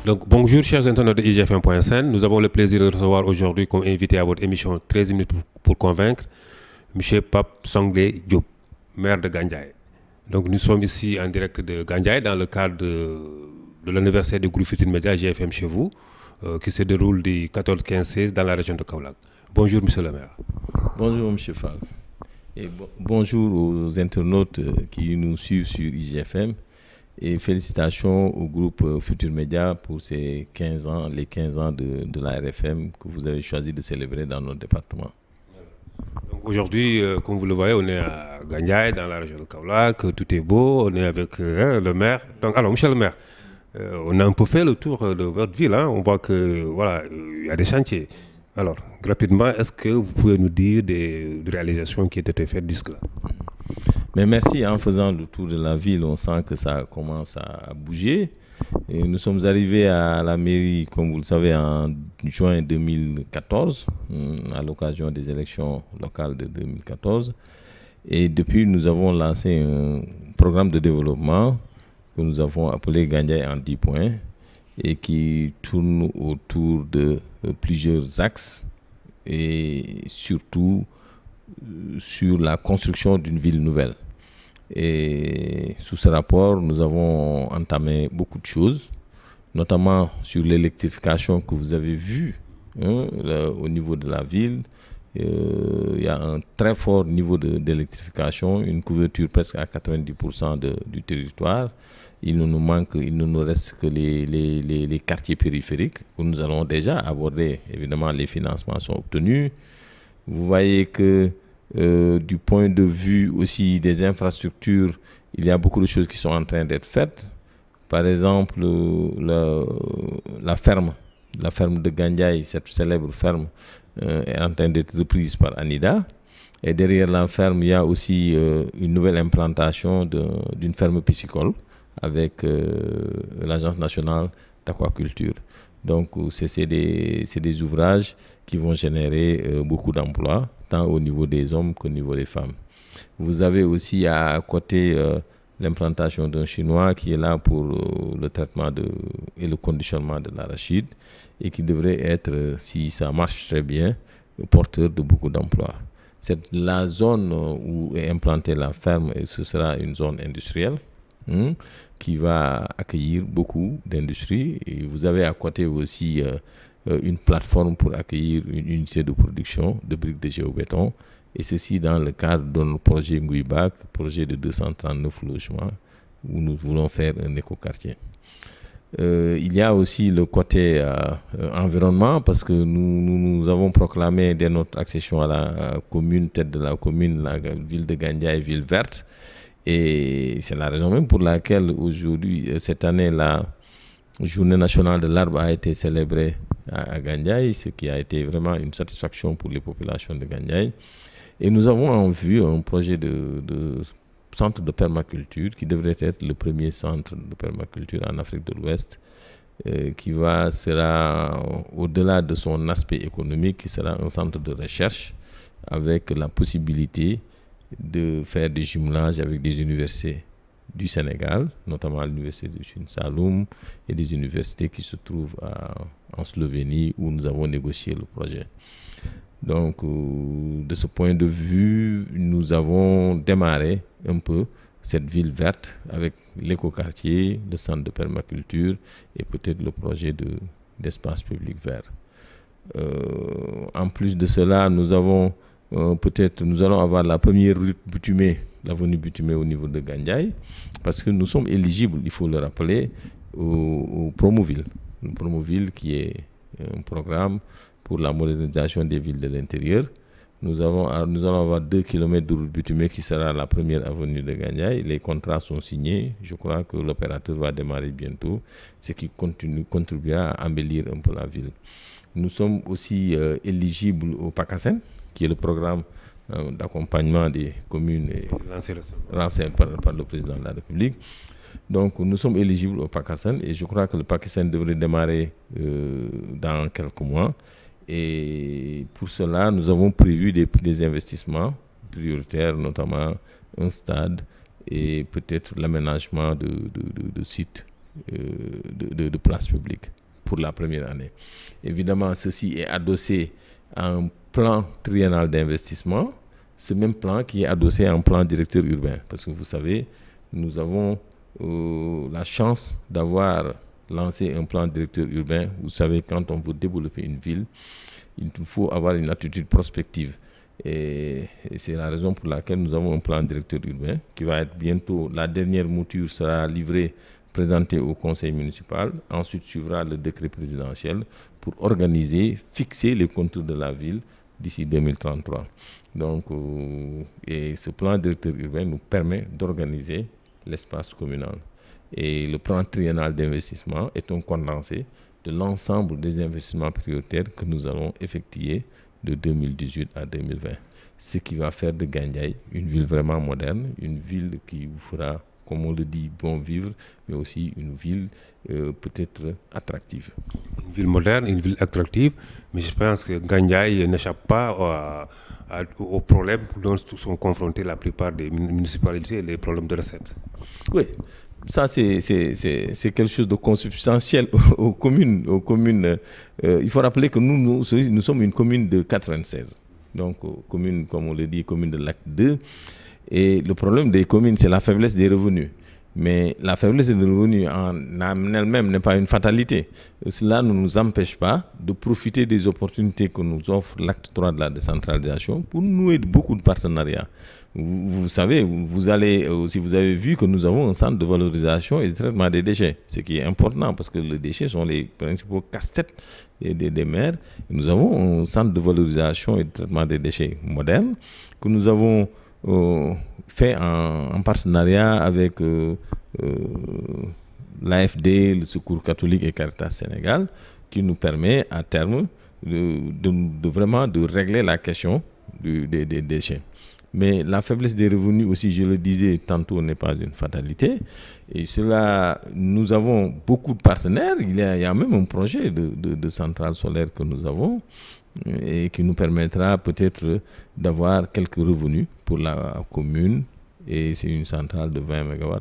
Donc, bonjour chers internautes de IGFM.sn. Nous avons le plaisir de recevoir aujourd'hui comme invité à votre émission 13 minutes pour convaincre M. Pape Sanglé Diop, maire de Gandiaye. Donc, nous sommes ici en direct de Gandiaye dans le cadre de l'anniversaire du groupe Futur Média GFM chez vous, qui se déroule du 14-15-16 dans la région de Kaolack. Bonjour M. le maire. Bonjour M. Fall. Et bonjour aux internautes qui nous suivent sur IGFM. Et félicitations au groupe Futur Média pour ces 15 ans, les 15 ans de la RFM que vous avez choisi de célébrer dans notre département. Aujourd'hui, comme vous le voyez, on est à Gandiaye, dans la région de Kaolack, tout est beau, on est avec le maire. Donc, alors, monsieur le maire, on a un peu fait le tour de votre ville, hein. On voit que voilà, il y a des chantiers. Alors, rapidement, est-ce que vous pouvez nous dire des réalisations qui ont été faites jusque-là? Mais merci, en faisant le tour de la ville, on sent que ça commence à bouger. Et nous sommes arrivés à la mairie, comme vous le savez, en juin 2014, à l'occasion des élections locales de 2014. Et depuis, nous avons lancé un programme de développement que nous avons appelé Gandiaye en 10 points et qui tourne autour de plusieurs axes et surtout sur la construction d'une ville nouvelle. Et sous ce rapport, nous avons entamé beaucoup de choses, notamment sur l'électrification que vous avez vue au niveau de la ville. Il y a un très fort niveau d'électrification, une couverture presque à 90% du territoire. Il ne nous reste que les quartiers périphériques que nous allons déjà aborder. Évidemment, les financements sont obtenus. Vous voyez que du point de vue aussi des infrastructures, il y a beaucoup de choses qui sont en train d'être faites. Par exemple, la ferme de Gandiaye, cette célèbre ferme, est en train d'être reprise par Anida. Et derrière la ferme, il y a aussi une nouvelle implantation d'une ferme piscicole avec l'Agence nationale d'aquaculture. Donc, c'est des ouvrages qui vont générer beaucoup d'emplois, tant au niveau des hommes qu'au niveau des femmes. Vous avez aussi à côté l'implantation d'un Chinois qui est là pour le traitement et le conditionnement de l'arachide et qui devrait être, si ça marche très bien, porteur de beaucoup d'emplois. La zone où est implantée la ferme, ce sera une zone industrielle qui va accueillir beaucoup d'industries. Et vous avez à côté aussi une plateforme pour accueillir une unité de production de briques de géobéton. Et ceci dans le cadre de notre projet Ngouibak, projet de 239 logements, où nous voulons faire un écoquartier. Il y a aussi le côté environnement, parce que nous avons proclamé dès notre accession à la commune, tête de la commune, la ville de Gandiaye, ville verte. Et c'est la raison même pour laquelle aujourd'hui, cette année, la Journée nationale de l'arbre a été célébrée à Gandiaye, ce qui a été vraiment une satisfaction pour les populations de Gandiaye. Et nous avons en vue un projet de centre de permaculture qui devrait être le premier centre de permaculture en Afrique de l'Ouest, qui sera au-delà de son aspect économique, qui sera un centre de recherche avec la possibilité de faire des jumelages avec des universités du Sénégal, notamment l'université de Sine Saloum et des universités qui se trouvent en Slovénie où nous avons négocié le projet. Donc, de ce point de vue, nous avons démarré un peu cette ville verte avec l'écoquartier, le centre de permaculture et peut-être le projet d'espace public vert. En plus de cela, nous allons avoir la première route bitumée, l'avenue bitumée au niveau de Gandiaye, parce que nous sommes éligibles, il faut le rappeler, au Promoville. Le Promoville qui est un programme pour la modernisation des villes de l'intérieur. Nous allons avoir 2 km de route bitumée qui sera la première avenue de Gandiaye. Les contrats sont signés. Je crois que l'opérateur va démarrer bientôt, ce qui contribuera à embellir un peu la ville. Nous sommes aussi éligibles au PACASEN, qui est le programme d'accompagnement des communes lancé par le président de la République. Donc nous sommes éligibles au PACASEN et je crois que le PACASEN devrait démarrer dans quelques mois. Et pour cela, nous avons prévu des investissements prioritaires, notamment un stade et peut-être l'aménagement de sites de places publiques. pour la première année. Évidemment, ceci est adossé à un plan triennal d'investissement, ce même plan qui est adossé à un plan directeur urbain. Parce que vous savez, nous avons la chance d'avoir lancé un plan directeur urbain. Vous savez, quand on veut développer une ville, il faut avoir une attitude prospective. Et c'est la raison pour laquelle nous avons un plan directeur urbain qui va être bientôt, la dernière mouture sera livrée, présentée au conseil municipal. Ensuite suivra le décret présidentiel pour organiser, fixer les contours de la ville d'ici 2033. Donc, et ce plan directeur urbain nous permet d'organiser l'espace communal. Et le plan triennal d'investissement est un condensé de l'ensemble des investissements prioritaires que nous allons effectuer de 2018 à 2020. Ce qui va faire de Gandiaye une ville vraiment moderne, une ville qui vous fera, comme on le dit, bon vivre, mais aussi une ville peut-être attractive. Une ville moderne, une ville attractive, mais je pense que Gandiaye n'échappe pas aux problèmes dont sont confrontés la plupart des municipalités, les problèmes de recettes. Oui. Ça, c'est quelque chose de consubstantiel aux communes. Il faut rappeler que nous sommes une commune de 96. Donc, commune, comme on le dit, commune de l'acte 2. Et le problème des communes, c'est la faiblesse des revenus. Mais la faiblesse des revenus en elle-même n'est pas une fatalité. Cela ne nous empêche pas de profiter des opportunités que nous offre l'acte 3 de la décentralisation pour nouer beaucoup de partenariats. Vous savez, vous avez vu que nous avons un centre de valorisation et de traitement des déchets, ce qui est important parce que les déchets sont les principaux casse-têtes des maires. Nous avons un centre de valorisation et de traitement des déchets moderne que nous avons fait en partenariat avec l'AFD, le Secours catholique et Caritas Sénégal, qui nous permet à terme vraiment de régler la question des déchets. Mais la faiblesse des revenus aussi, je le disais tantôt, n'est pas une fatalité. Et cela, nous avons beaucoup de partenaires. Il y a même un projet de centrale solaire que nous avons et qui nous permettra peut-être d'avoir quelques revenus pour la commune. Et c'est une centrale de 20 MW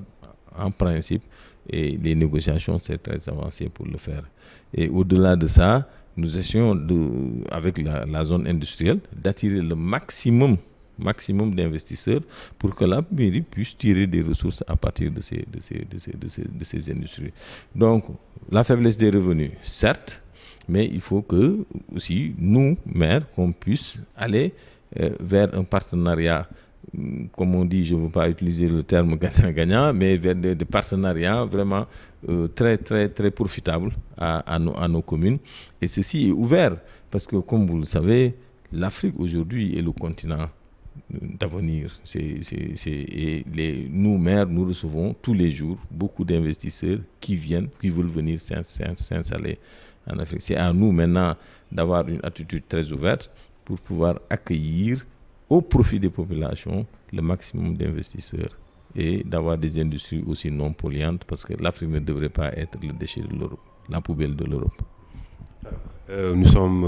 en principe. Et les négociations, c'est très avancé pour le faire. Et au-delà de ça, nous essayons, avec la zone industrielle, d'attirer le maximum d'investisseurs pour que la mairie puisse tirer des ressources à partir de ces industries. Donc, la faiblesse des revenus, certes, mais il faut que aussi, nous, maires, qu'on puisse aller vers un partenariat, comme on dit, je ne veux pas utiliser le terme gagnant-gagnant, mais vers des partenariats vraiment très, très, très profitables à nos communes. Et ceci est ouvert parce que, comme vous le savez, l'Afrique aujourd'hui est le continent d'avenir. Nous, maires, nous recevons tous les jours beaucoup d'investisseurs qui veulent venir s'installer en Afrique. C'est à nous maintenant d'avoir une attitude très ouverte pour pouvoir accueillir au profit des populations le maximum d'investisseurs et d'avoir des industries aussi non polluantes parce que l'Afrique ne devrait pas être le déchet de l'Europe, la poubelle de l'Europe. Nous sommes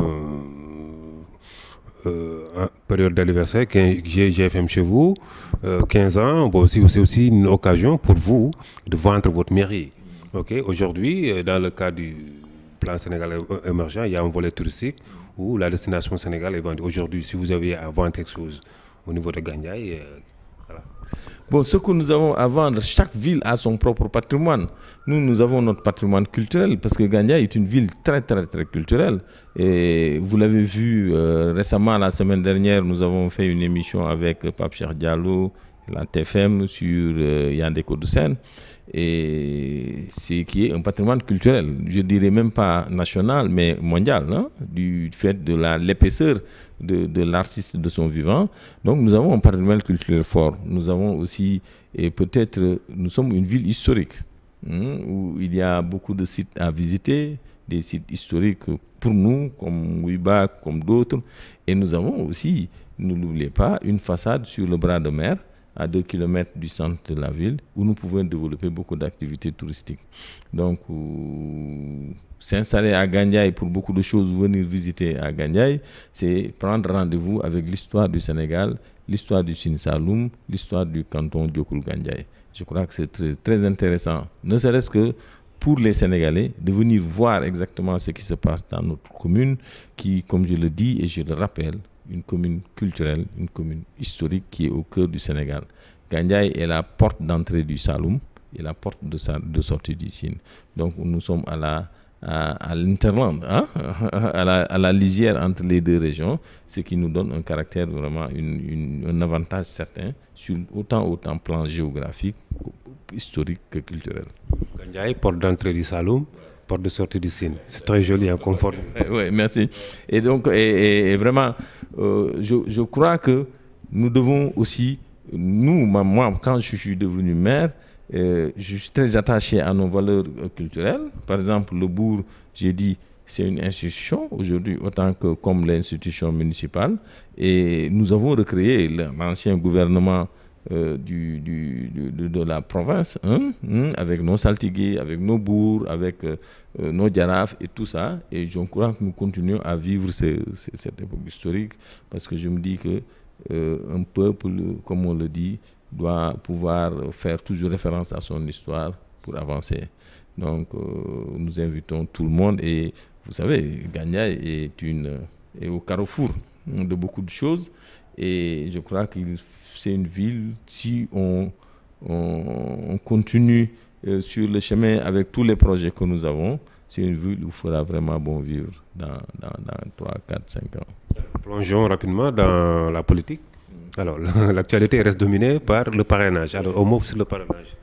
en période d'anniversaire, GFM chez vous, 15 ans, bon, c'est aussi une occasion pour vous de vendre votre mairie. Okay? Aujourd'hui, dans le cadre du plan Sénégal émergent, il y a un volet touristique où la destination Sénégal est vendue. Aujourd'hui, si vous avez à vendre quelque chose au niveau de Gandiaye, voilà. Bon, ce que nous avons à vendre, chaque ville a son propre patrimoine. Nous avons notre patrimoine culturel parce que Gandiaye est une ville très, très, très culturelle. Et vous l'avez vu récemment, la semaine dernière, nous avons fait une émission avec Pape Cheikh Diallo, la TFM, sur Yandé Kodoussen. Et c'est qui est un patrimoine culturel, je dirais même pas national, mais mondial, hein, du fait de l'épaisseur de l'artiste de son vivant. Donc nous avons un patrimoine culturel fort. Nous avons aussi, et peut-être, nous sommes une ville historique, où il y a beaucoup de sites à visiter, des sites historiques pour nous, comme Ouiba, comme d'autres. Et nous avons aussi, ne l'oubliez pas, une façade sur le bras de mer, à 2 km du centre de la ville, où nous pouvons développer beaucoup d'activités touristiques. Donc, s'installer à Gandiaye pour beaucoup de choses, venir visiter à Gandiaye, c'est prendre rendez-vous avec l'histoire du Sénégal, l'histoire du Sine Saloum, l'histoire du canton Diokoul Gandiaye. Je crois que c'est très, très intéressant, ne serait-ce que pour les Sénégalais de venir voir exactement ce qui se passe dans notre commune, qui, comme je le dis et je le rappelle, une commune culturelle, une commune historique qui est au cœur du Sénégal. Gandiaye est la porte d'entrée du Saloum et la porte de sortie du Sine. Donc nous sommes à l'interland, hein? à la lisière entre les deux régions, ce qui nous donne un caractère vraiment, un avantage certain, sur autant plan géographique, historique que culturel. Gandiaye, porte d'entrée du Saloum, porte de sortie du Sine. C'est très joli, en confort. Oui, merci. Et donc, et vraiment, je crois que nous devons aussi, moi, quand je suis devenu maire, je suis très attaché à nos valeurs culturelles. Par exemple, le bourg, j'ai dit, c'est une institution aujourd'hui, autant que comme l'institution municipale. Et nous avons recréé l'ancien gouvernement de la province, avec nos saltigués, avec nos bourgs, avec nos djarafs et tout ça. Et je crois que nous continuons à vivre cette époque historique, parce que je me dis que un peuple, comme on le dit, doit pouvoir faire toujours référence à son histoire pour avancer. Donc, nous invitons tout le monde. Et vous savez, Gandiaye est au carrefour de beaucoup de choses. Et je crois que c'est une ville, si on continue sur le chemin avec tous les projets que nous avons, c'est une ville où il fera vraiment bon vivre dans 3, 4, 5 ans. Plongeons rapidement dans la politique. Alors, l'actualité reste dominée par le parrainage. Alors, au mot sur le parrainage.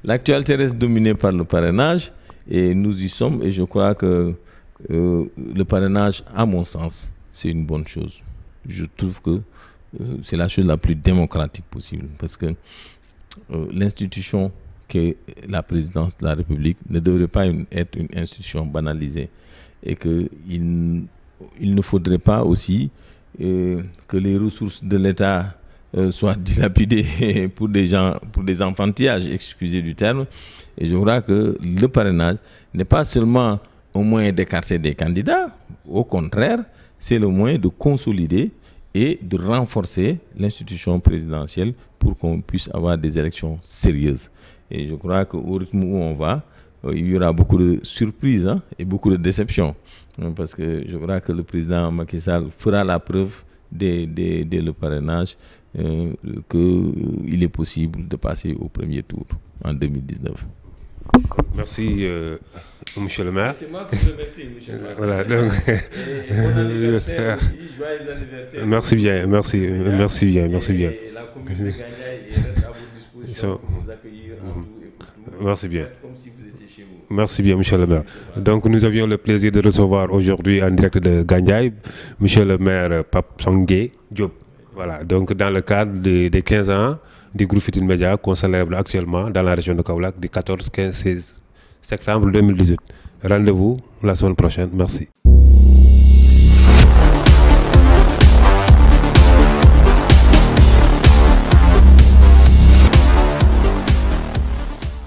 L'actualité reste dominée par le parrainage et nous y sommes. Et je crois que le parrainage, à mon sens, c'est une bonne chose. Je trouve que c'est la chose la plus démocratique possible, parce que l'institution qu'est la présidence de la République ne devrait pas être une institution banalisée, et qu'il ne faudrait pas aussi que les ressources de l'État soient dilapidées pour des enfantillages, excusez du terme. Et je crois que le parrainage n'est pas seulement un moyen d'écarter des candidats, au contraire, c'est le moyen de consolider et de renforcer l'institution présidentielle pour qu'on puisse avoir des élections sérieuses. Et je crois qu'au rythme où on va, il y aura beaucoup de surprises, hein, et beaucoup de déceptions. Parce que je crois que le président Macky Sall fera la preuve dès le parrainage qu'il est possible de passer au premier tour en 2019. Merci, monsieur le maire. C'est moi qui vous remercie, monsieur le maire. Voilà, donc, et bon anniversaire aussi, joyeux anniversaire. Merci bien, merci bien. Et la commune de Gandiaye reste à votre disposition pour vous accueillir en tout et pour tout. Merci bien. Comme si vous étiez chez vous. Merci bien, monsieur le maire. Donc, nous avions le plaisir de recevoir aujourd'hui en direct de Gandiaye, monsieur le maire Pape Sangué Diop. Voilà, donc dans le cadre des 15 ans du groupe Futurs Médias qu'on célèbre actuellement dans la région de Kaolack du 14, 15, 16 septembre 2018. Rendez-vous la semaine prochaine. Merci.